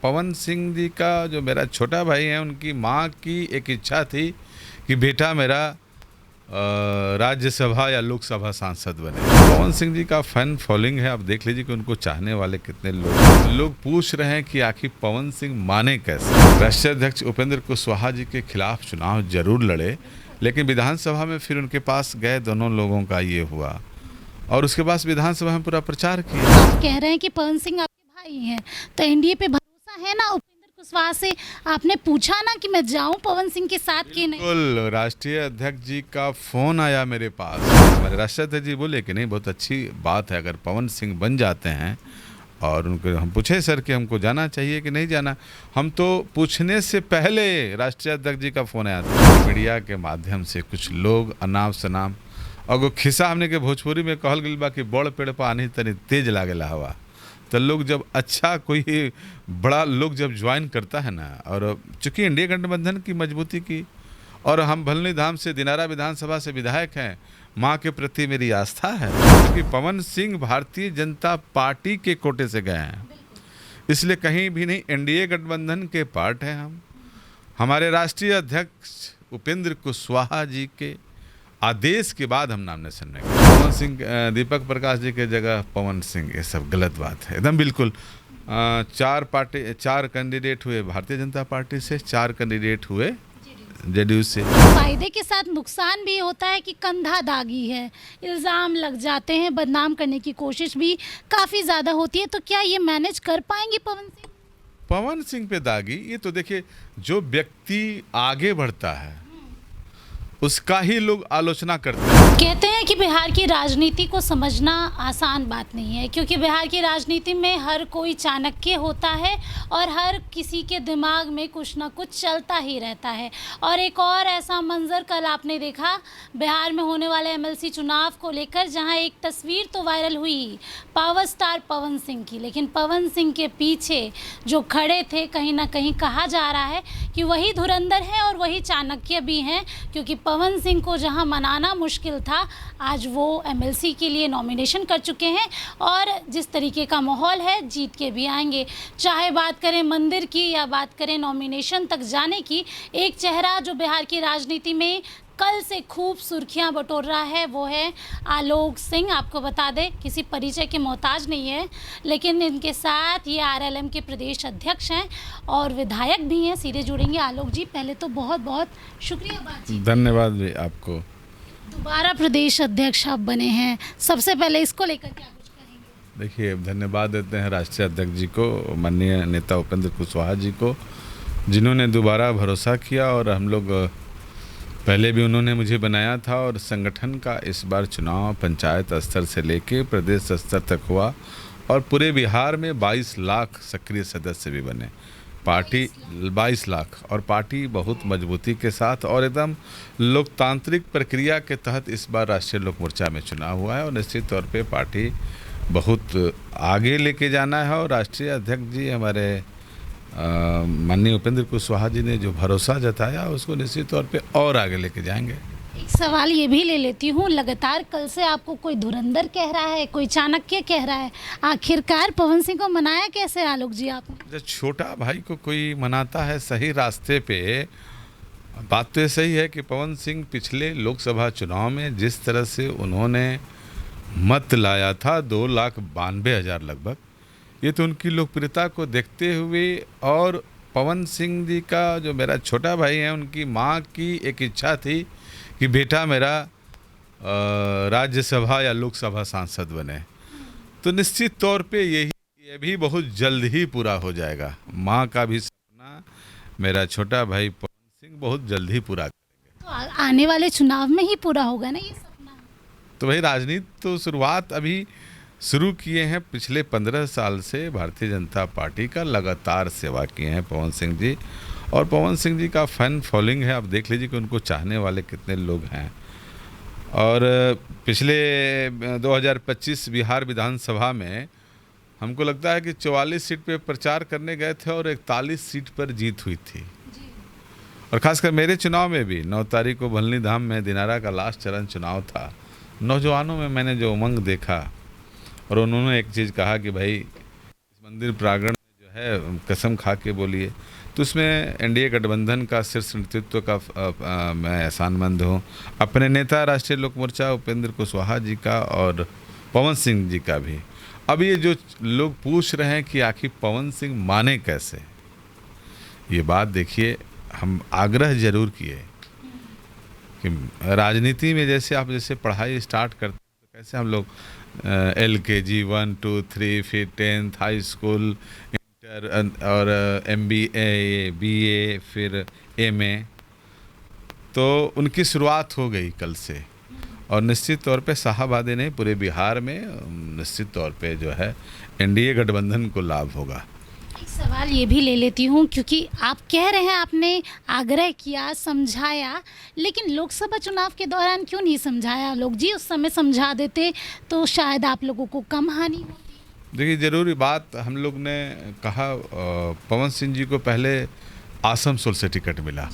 पवन सिंह जी का जो मेरा छोटा भाई है, उनकी माँ की एक इच्छा थी कि बेटा मेरा राज्यसभा या लोकसभा सांसद बने। पवन सिंह जी का फैन फॉलोइंग है, आप देख लीजिए कि उनको चाहने वाले कितने लोग पूछ रहे हैं कि आखिर पवन सिंह माने कैसे। राष्ट्रीय अध्यक्ष उपेंद्र कुशवाहा जी के खिलाफ चुनाव जरूर लड़े, लेकिन विधानसभा में फिर उनके पास गए, दोनों लोगों का ये हुआ और उसके बाद विधानसभा में पूरा प्रचार किया। आप कह रहे हैं कि पवन सिंह आपके भाई हैं, तो एनडीए पे भरोसा है ना? उपेंद्र कुशवाहा से आपने पूछा ना कि मैं जाऊं पवन सिंह के साथ कि नहीं? बिल्कुल, राष्ट्रीय अध्यक्ष जी का फोन आया मेरे पास। हमारे राष्ट्रीय अध्यक्ष जी बोले कि नहीं, बहुत अच्छी बात है, अगर पवन सिंह बन जाते हैं। और उनको हम पूछे सर कि हमको जाना चाहिए कि नहीं जाना। हम तो पूछने से पहले राष्ट्रीय अध्यक्ष जी का फोन आया था। मीडिया के माध्यम से कुछ लोग अनाम शनाम और वो खिस्सा हमने के भोजपुरी में कहल गई बा कि बड़ पेड़ पर आनी तनी तेज लागेला हवा। तो लोग जब अच्छा कोई बड़ा लोग जब ज्वाइन करता है ना, और चूँकि इंडिया गठबंधन की मजबूती की, और हम भलनी धाम से दिनारा विधानसभा से विधायक हैं, माँ के प्रति मेरी आस्था है, क्योंकि पवन सिंह भारतीय जनता पार्टी के कोटे से गए हैं, इसलिए कहीं भी नहीं, एनडीए गठबंधन के पार्ट हैं हम। हमारे राष्ट्रीय अध्यक्ष उपेंद्र कुशवाहा जी के आदेश के बाद हम नॉमिनेशन में गए। पवन सिंह, दीपक प्रकाश जी के जगह पवन सिंह, ये सब गलत बात है एकदम, बिल्कुल। चार कैंडिडेट हुए भारतीय जनता पार्टी से, 4 कैंडिडेट हुए जेडीयू से। फायदे के साथ नुकसान भी होता है कि कंधा दागी है, इल्ज़ाम लग जाते हैं, बदनाम करने की कोशिश भी काफ़ी ज़्यादा होती है, तो क्या ये मैनेज कर पाएंगे पवन सिंह? पवन सिंह पे दागी, ये तो देखिए, जो व्यक्ति आगे बढ़ता है उसका ही लोग आलोचना करते हैं। कहते हैं कि बिहार की राजनीति को समझना आसान बात नहीं है, क्योंकि बिहार की राजनीति में हर कोई चाणक्य होता है और हर किसी के दिमाग में कुछ ना कुछ चलता ही रहता है। और एक और ऐसा मंजर कल आपने देखा बिहार में होने वाले एमएलसी चुनाव को लेकर, जहां एक तस्वीर तो वायरल हुई पावर स्टार पवन सिंह की, लेकिन पवन सिंह के पीछे जो खड़े थे, कहीं ना कहीं कहा जा रहा है कि वही धुरंधर हैं और वही चाणक्य भी हैं, क्योंकि पवन सिंह को जहां मनाना मुश्किल था, आज वो एमएलसी के लिए नॉमिनेशन कर चुके हैं और जिस तरीके का माहौल है, जीत के भी आएंगे। चाहे बात करें मंदिर की या बात करें नॉमिनेशन तक जाने की, एक चेहरा जो बिहार की राजनीति में कल से खूब सुर्खियां बटोर रहा है, वो है आलोक सिंह। आपको बता दें, किसी परिचय के मोहताज नहीं है, लेकिन इनके साथ ये आरएलएम के प्रदेश अध्यक्ष हैं और विधायक भी हैं। सीधे जुड़ेंगे आलोक जी, पहले तो बहुत बहुत शुक्रिया बातचीत। धन्यवाद भी आपको। दोबारा प्रदेश अध्यक्ष आप बने हैं, सबसे पहले इसको लेकर क्या कुछ कहेंगे? देखिए, धन्यवाद देते हैं राष्ट्रीय अध्यक्ष जी को, माननीय नेता उपेंद्र कुशवाहा जी को, जिन्होंने दोबारा भरोसा किया। और हम लोग पहले भी उन्होंने मुझे बनाया था, और संगठन का इस बार चुनाव पंचायत स्तर से लेके प्रदेश स्तर तक हुआ और पूरे बिहार में 22 लाख सक्रिय सदस्य भी बने। पार्टी 22 लाख, और पार्टी बहुत मजबूती के साथ और एकदम लोकतांत्रिक प्रक्रिया के तहत इस बार राष्ट्रीय लोक मोर्चा में चुनाव हुआ है, और निश्चित तौर पे पार्टी बहुत आगे लेके जाना है। और राष्ट्रीय अध्यक्ष जी हमारे माननीय उपेंद्र कुशवाहा जी ने जो भरोसा जताया, उसको निश्चित तौर पे और आगे लेके जाएंगे। एक सवाल ये भी ले लेती हूँ, लगातार कल से आपको कोई धुरंधर कह रहा है, कोई चाणक्य कह रहा है, आखिरकार पवन सिंह को मनाया कैसे आलोक जी आपने? जब छोटा भाई को कोई मनाता है सही रास्ते पे, बात तो सही है कि पवन सिंह पिछले लोकसभा चुनाव में जिस तरह से उन्होंने मत लाया था, 2,92,000 लगभग, ये तो उनकी लोकप्रियता को देखते हुए, और पवन सिंह जी का जो मेरा छोटा भाई है, उनकी माँ की एक इच्छा थी कि बेटा मेरा राज्यसभा या लोकसभा सांसद बने। तो निश्चित तौर पे ये भी बहुत जल्द ही पूरा हो जाएगा। माँ का भी सपना मेरा छोटा भाई पवन सिंह बहुत जल्द ही पूरा करेंगे। तो आने वाले चुनाव में ही पूरा होगा ना ये सपना? तो भाई, राजनीति तो शुरुआत अभी शुरू किए हैं, पिछले 15 साल से भारतीय जनता पार्टी का लगातार सेवा किए हैं पवन सिंह जी, और पवन सिंह जी का फैन फॉलोइंग है, आप देख लीजिए कि उनको चाहने वाले कितने लोग हैं। और पिछले 2025 बिहार विधानसभा में हमको लगता है कि 44 सीट पे प्रचार करने गए थे और 41 सीट पर जीत हुई थी। और खासकर मेरे चुनाव में भी 9 तारीख को भलनी धाम में दिनारा का लास्ट चरण चुनाव था। नौजवानों में मैंने जो उमंग देखा, और उन्होंने एक चीज़ कहा कि भाई, इस मंदिर प्रांगण में जो है कसम खा के बोलिए, तो उसमें एनडीए गठबंधन का शीर्ष नेतृत्व का मैं एहसानमंद हूँ, अपने नेता राष्ट्रीय लोक मोर्चा उपेंद्र कुशवाहा जी का और पवन सिंह जी का भी। अब ये जो लोग पूछ रहे हैं कि आखिर पवन सिंह माने कैसे, ये बात देखिए, हम आग्रह जरूर किए कि राजनीति में जैसे आप जैसे पढ़ाई स्टार्ट करते हैं तो कैसे हम लोग LKG 1 2 3 फिर 10th हाई स्कूल, इंटर और MBA BA फिर MA, तो उनकी शुरुआत हो गई कल से। और निश्चित तौर पे शाहाबादी नहीं, पूरे बिहार में निश्चित तौर पे जो है एनडीए गठबंधन को लाभ होगा। एक सवाल ये भी ले लेती हूँ, क्योंकि आप कह रहे हैं आपने आग्रह किया, समझाया, लेकिन लोकसभा चुनाव के दौरान क्यों नहीं समझाया? लोग जी उस समय समझा देते तो शायद आप लोगों को कम हानि होती। देखिए, ज़रूरी बात हम लोग ने कहा, पवन सिंह जी को पहले आसनसोल से टिकट मिला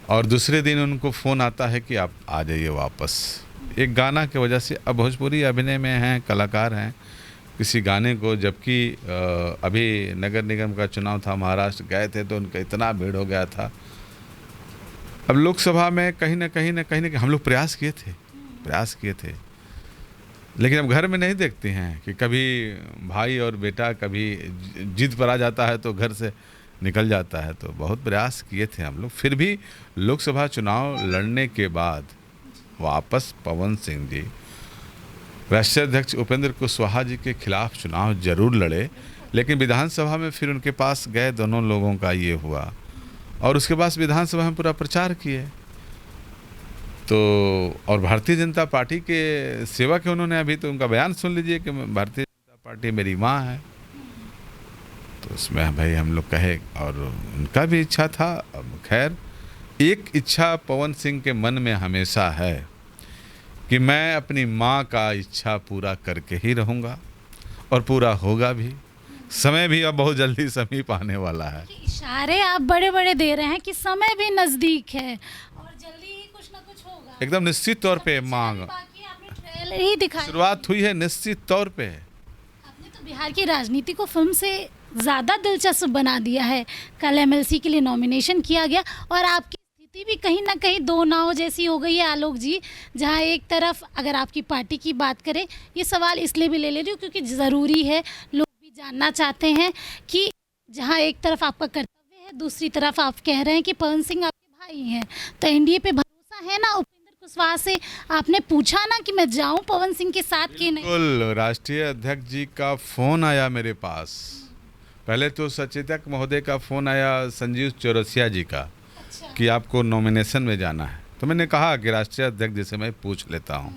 और दूसरे दिन उनको फ़ोन आता है कि आप आ जाइए वापस, एक गाना की वजह से। अब भोजपुरी अभिनय में हैं, कलाकार हैं, किसी गाने को, जबकि अभी नगर निगम का चुनाव था, महाराष्ट्र गए थे तो उनका इतना भीड़ हो गया था। अब लोकसभा में कहीं ना कहीं हम लोग प्रयास किए थे, लेकिन अब घर में नहीं देखते हैं कि कभी भाई और बेटा कभी जिद पर आ जाता है तो घर से निकल जाता है। तो बहुत प्रयास किए थे हम लोग, फिर भी लोकसभा चुनाव लड़ने के बाद वापस पवन सिंह जी राष्ट्रीय अध्यक्ष उपेंद्र कुशवाहा जी के खिलाफ चुनाव जरूर लड़े, लेकिन विधानसभा में फिर उनके पास गए, दोनों लोगों का ये हुआ और उसके बाद विधानसभा में पूरा प्रचार किए। तो और भारतीय जनता पार्टी के सेवक है उन्होंने, अभी तो उनका बयान सुन लीजिए कि भारतीय जनता पार्टी मेरी माँ है। तो उसमें भाई हम लोग कहे, और उनका भी इच्छा था। अब खैर, एक इच्छा पवन सिंह के मन में हमेशा है कि मैं अपनी माँ का इच्छा पूरा करके ही रहूँगा और पूरा होगा भी। समय भी अब बहुत जल्दी समीप आने वाला है। इशारे आप बड़े बड़े दे रहे हैं कि समय भी नज़दीक है और जल्दी ही कुछ ना कुछ होगा। एकदम निश्चित तौर पे मांग, बाकी आपने ट्रेलर ही दिखाया, शुरुआत हुई है निश्चित तौर पे। आपने तो बिहार की राजनीति को फिल्म से ज़्यादा दिलचस्प बना दिया है। कल MLC के लिए नॉमिनेशन किया गया और आपकी स्थिति भी कहीं ना कहीं दो नाव जैसी हो गई है आलोक जी, जहां एक तरफ अगर आपकी पार्टी की बात करें, ये सवाल इसलिए भी ले रही हूँ क्योंकि ज़रूरी है, लोग भी जानना चाहते हैं कि जहां एक तरफ आपका कर्तव्य है, दूसरी तरफ आप कह रहे हैं कि पवन सिंह आपके भाई हैं, तो एनडीए पे भरोसा है ना? उपेंद्र कुशवाहा से आपने पूछा ना कि मैं जाऊं पवन सिंह के साथ कि नहीं? बिल्कुल, राष्ट्रीय अध्यक्ष जी का फ़ोन आया मेरे पास। पहले तो सचेतक महोदय का फ़ोन आया, संजीव चौरसिया जी का, कि आपको नॉमिनेशन में जाना है। तो मैंने कहा कि राष्ट्रीय अध्यक्ष जी से मैं पूछ लेता हूँ।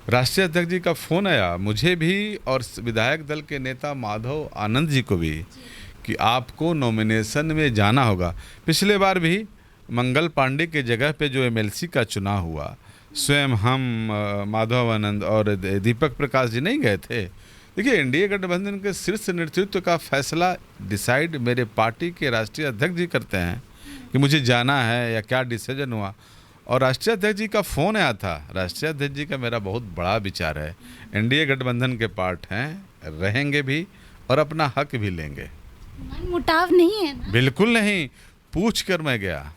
राष्ट्रीय अध्यक्ष जी का फ़ोन आया मुझे भी और विधायक दल के नेता माधव आनंद जी को भी कि आपको नॉमिनेशन में जाना होगा। पिछले बार भी मंगल पांडे के जगह पे जो MLC का चुनाव हुआ, स्वयं हम माधव आनंद और दीपक प्रकाश जी नहीं गए थे। देखिए, एनडीए गठबंधन के शीर्ष नेतृत्व का फैसला डिसाइड मेरे पार्टी के राष्ट्रीय अध्यक्ष जी करते हैं कि मुझे जाना है या क्या डिसीजन हुआ। और राष्ट्रीय अध्यक्ष जी का फ़ोन आया था। राष्ट्रीय अध्यक्ष जी का मेरा बहुत बड़ा विचार है, एनडीए गठबंधन के पार्ट हैं, रहेंगे भी और अपना हक भी लेंगे। मन मुटाव नहीं है ना? बिल्कुल नहीं, पूछ कर मैं गया,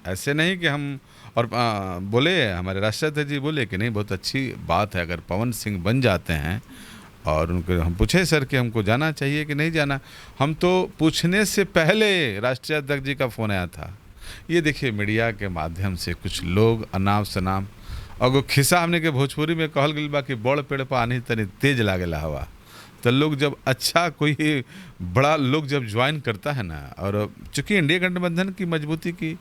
ऐसे नहीं कि हम और बोले, हमारे राष्ट्रीय अध्यक्ष जी बोले कि नहीं बहुत अच्छी बात है अगर पवन सिंह बन जाते हैं। और उनको हम पूछे सर कि हमको जाना चाहिए कि नहीं जाना, हम तो पूछने से पहले राष्ट्रीय अध्यक्ष जी का फ़ोन आया था। ये देखिए, मीडिया के माध्यम से कुछ लोग अनाम शनाम और वो खिस्सा हमने के भोजपुरी में कहल गई बा कि बड़ पेड़ पर आनी तनी तेज लागेला हवा। तो लोग जब अच्छा कोई बड़ा लोग जब ज्वाइन करता है ना, और चूँकि एनडीए गठबंधन की मजबूती की,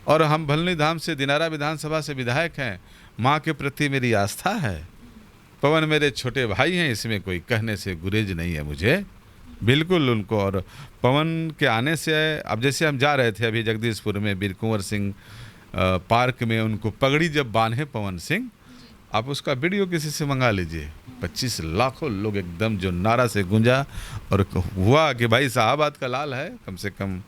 और हम भलनी धाम से दिनारा विधानसभा से विधायक हैं, माँ के प्रति मेरी आस्था है, पवन मेरे छोटे भाई हैं, इसमें कोई कहने से गुरेज नहीं है मुझे, बिल्कुल उनको। और पवन के आने से, अब जैसे हम जा रहे थे अभी जगदीशपुर में वीर कुंवर सिंह पार्क में, उनको पगड़ी जब बांधे पवन सिंह, आप उसका वीडियो किसी से मंगा लीजिए, 25 लाखों लोग एकदम जो नारा से गूंजा और हुआ कि भाई साहबाद का लाल है, कम से कम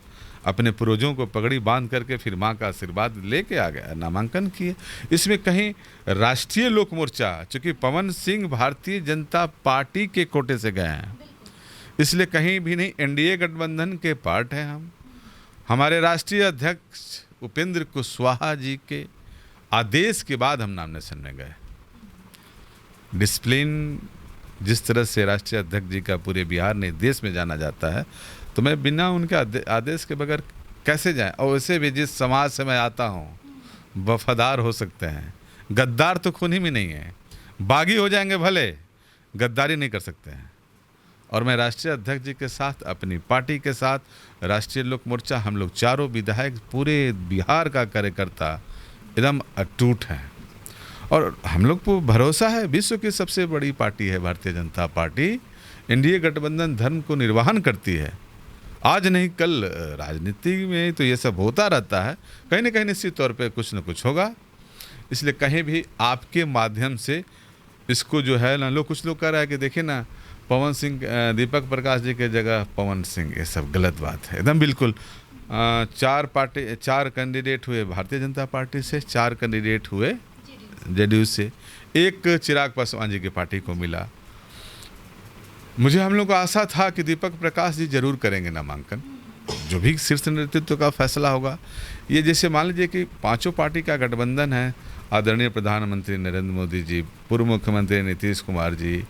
अपने पूर्वजों को पगड़ी बांध करके फिर माँ का आशीर्वाद लेके आ गया, नामांकन किए। इसमें कहीं राष्ट्रीय लोक मोर्चा, चूँकि पवन सिंह भारतीय जनता पार्टी के कोटे से गए हैं, इसलिए कहीं भी नहीं, एनडीए गठबंधन के पार्ट हैं हम। हमारे राष्ट्रीय अध्यक्ष उपेंद्र कुशवाहा जी के आदेश के बाद हम नॉमिनेशन में गए। डिसिप्लिन जिस तरह से राष्ट्रीय अध्यक्ष जी का पूरे बिहार नहीं देश में जाना जाता है, तो मैं बिना उनके आदेश के बगैर कैसे जाएं। और वैसे भी जिस समाज से मैं आता हूँ, वफादार हो सकते हैं, गद्दार तो खून ही में नहीं है। बागी हो जाएंगे भले, गद्दारी नहीं कर सकते हैं। और मैं राष्ट्रीय अध्यक्ष जी के साथ, अपनी पार्टी के साथ, राष्ट्रीय लोक मोर्चा, हम लोग चारों विधायक, पूरे बिहार का कार्यकर्ता एकदम अटूट हैं। और हम लोग को भरोसा है, विश्व की सबसे बड़ी पार्टी है भारतीय जनता पार्टी। एनडीए गठबंधन धर्म को निर्वहन करती है। आज नहीं कल राजनीति में तो ये सब होता रहता है, कहीं ना कहीं निश्चित तौर पे कुछ न कुछ होगा। इसलिए कहीं भी आपके माध्यम से इसको जो है ना, कुछ लोग कह रहा है कि देखिए ना, पवन सिंह, दीपक प्रकाश जी के जगह पवन सिंह, ये सब गलत बात है एकदम बिल्कुल। 4 कैंडिडेट हुए भारतीय जनता पार्टी से, 4 कैंडिडेट हुए जेडीयू से, 1 चिराग पासवान जी की पार्टी को मिला। मुझे हम लोग को आशा था कि दीपक प्रकाश जी जरूर करेंगे नामांकन, जो भी शीर्ष नेतृत्व का फैसला होगा। ये जैसे मान लीजिए कि 5 पार्टी का गठबंधन है, आदरणीय प्रधानमंत्री नरेंद्र मोदी जी, पूर्व मुख्यमंत्री नीतीश कुमार जी,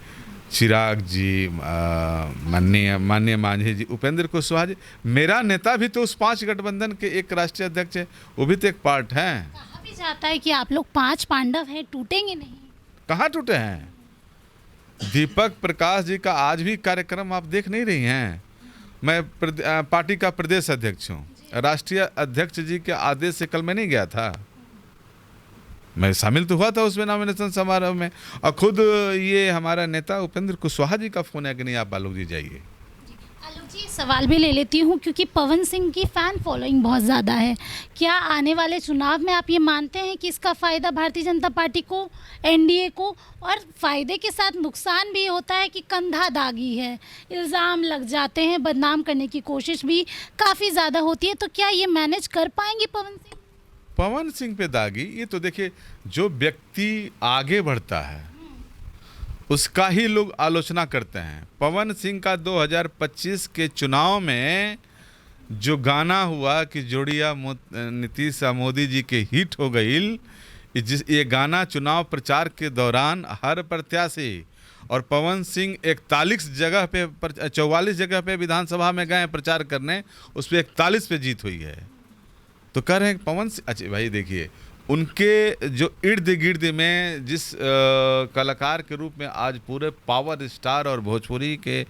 चिराग जी, माननीय मांझी जी, उपेंद्र कुशवाहा जी। मेरा नेता भी तो उस 5 गठबंधन के एक राष्ट्रीय अध्यक्ष है, वो भी तो एक पार्ट हैं। कहा भी जाता है कि आप लोग 5 पांडव हैं, टूटेंगे नहीं। कहाँ टूटे हैं? दीपक प्रकाश जी का आज भी कार्यक्रम आप देख नहीं रही हैं। मैं पार्टी का प्रदेश अध्यक्ष हूँ, राष्ट्रीय अध्यक्ष जी के आदेश से कल मैं नहीं गया था, मैं शामिल तो हुआ था उसमें नॉमिनेशन समारोह में। और खुद ये हमारा नेता उपेंद्र कुशवाहा जी का फोन है कि नहीं आप आलोक जी जाइए। आलोक जी, सवाल भी ले लेती हूँ, क्योंकि पवन सिंह की फ़ैन फॉलोइंग बहुत ज़्यादा है। क्या आने वाले चुनाव में आप ये मानते हैं कि इसका फ़ायदा भारतीय जनता पार्टी को, एनडीए को, और फ़ायदे के साथ नुकसान भी होता है कि कंधा दागी है, इल्ज़ाम लग जाते हैं, बदनाम करने की कोशिश भी काफ़ी ज़्यादा होती है, तो क्या ये मैनेज कर पाएंगे पवन सिंह? पवन सिंह पे दागी, ये तो देखिए, जो व्यक्ति आगे बढ़ता है उसका ही लोग आलोचना करते हैं। पवन सिंह का 2025 के चुनाव में जो गाना हुआ कि जोड़िया नीतीश मोदी जी के हिट हो गई, ये गाना चुनाव प्रचार के दौरान हर प्रत्याशी, और पवन सिंह 41 जगह पे 44 जगह पे विधानसभा में गए प्रचार करने, उस पर 41 पे जीत हुई है। तो कह रहे हैं पवन सिंह, अच्छा भाई देखिए, उनके जो इर्द गिर्द में जिस कलाकार के रूप में आज पूरे पावर स्टार और भोजपुरी के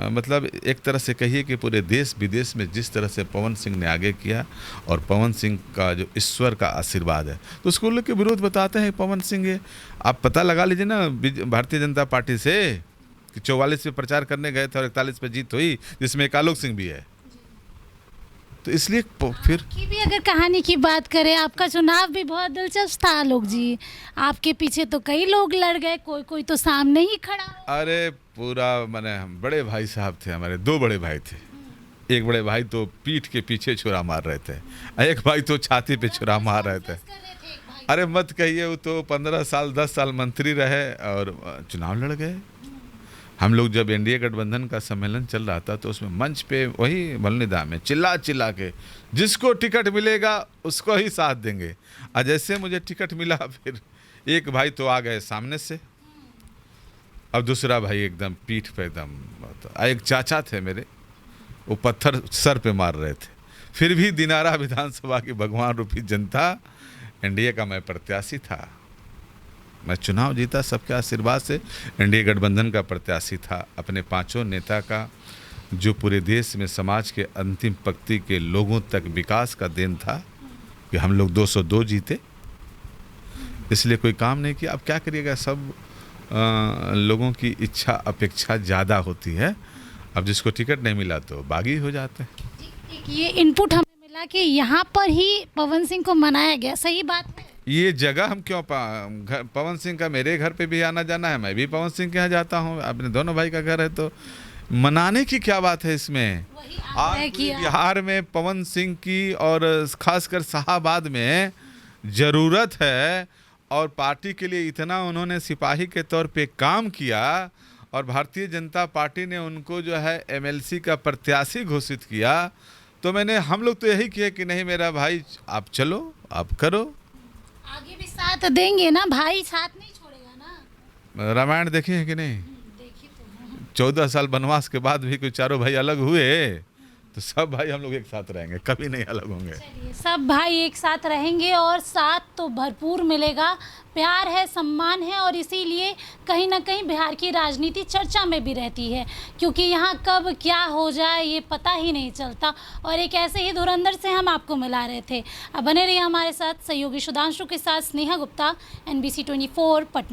मतलब एक तरह से कहिए कि पूरे देश विदेश में जिस तरह से पवन सिंह ने आगे किया, और पवन सिंह का जो ईश्वर का आशीर्वाद है, तो उसको लोग के विरोध बताते हैं पवन सिंह ये। आप पता लगा लीजिए ना भारतीय जनता पार्टी से कि 44 पे प्रचार करने गए थे और 41 पे जीत हुई, जिसमें एक आलोक सिंह भी है। तो इसलिए फिर की भी अगर कहानी की बात करें, आपका चुनाव भी बहुत दिलचस्प था आलोक जी। आपके पीछे तो कई लोग लड़ गए, कोई तो सामने ही खड़ा हो। अरे पूरा मैंने, हम बड़े भाई साहब थे हमारे, 2 बड़े भाई थे। एक बड़े भाई तो पीठ के पीछे छुरा मार रहे थे, एक भाई तो छाती पे छुरा मार रहे थे। अरे मत कहिए, वो तो 15 साल 10 साल मंत्री रहे और चुनाव लड़ गए। हम लोग जब एनडीए गठबंधन का सम्मेलन चल रहा था, तो उसमें मंच पे वही मलनिदा में चिल्ला चिल्ला के जिसको टिकट मिलेगा उसको ही साथ देंगे। और जैसे मुझे टिकट मिला, फिर एक भाई तो आ गए सामने से, अब दूसरा भाई एकदम पीठ पे एकदम, एक चाचा थे मेरे, वो पत्थर सर पे मार रहे थे। फिर भी दिनारा विधानसभा की भगवान रूपी जनता, एनडीए का मैं प्रत्याशी था, मैं चुनाव जीता सबके आशीर्वाद से। एनडीए गठबंधन का प्रत्याशी था, अपने 5 नेता का, जो पूरे देश में समाज के अंतिम पंक्ति के लोगों तक विकास का देन था, कि हम लोग 202 जीते। इसलिए कोई काम नहीं किया। अब क्या करिएगा, सब लोगों की इच्छा अपेक्षा ज़्यादा होती है। अब जिसको टिकट नहीं मिला तो बागी हो जाते हैं। ये इनपुट हमें मिला कि यहाँ पर ही पवन सिंह को मनाया गया, सही बात है? ये जगह हम क्यों पवन सिंह का मेरे घर पे भी आना जाना है, मैं भी पवन सिंह के यहाँ जाता हूँ, अपने दोनों भाई का घर है, तो मनाने की क्या बात है इसमें? आज बिहार में पवन सिंह की और खासकर शाहाबाद में ज़रूरत है, और पार्टी के लिए इतना उन्होंने सिपाही के तौर पे काम किया, और भारतीय जनता पार्टी ने उनको जो है एमएलसी का प्रत्याशी घोषित किया, तो हम लोग तो यही किए कि नहीं मेरा भाई, आप चलो, आप करो। आगे भी साथ देंगे ना, भाई साथ नहीं छोड़ेगा ना। रामायण देखे हैं कि नहीं? देखी तो है। 14 साल वनवास के बाद भी कोई चारों भाई अलग हुए, तो सब भाई हम लोग एक साथ रहेंगे, कभी नहीं अलग होंगे। चलिए, सब भाई एक साथ रहेंगे और साथ तो भरपूर मिलेगा, प्यार है, सम्मान है, और इसीलिए कहीं ना कहीं बिहार की राजनीति चर्चा में भी रहती है, क्योंकि यहाँ कब क्या हो जाए ये पता ही नहीं चलता। और एक ऐसे ही धुरंधर से हम आपको मिला रहे थे। अब बने रहिए हमारे साथ। सहयोगी सुधांशु के साथ स्नेहा गुप्ता, NBC 24 पटना।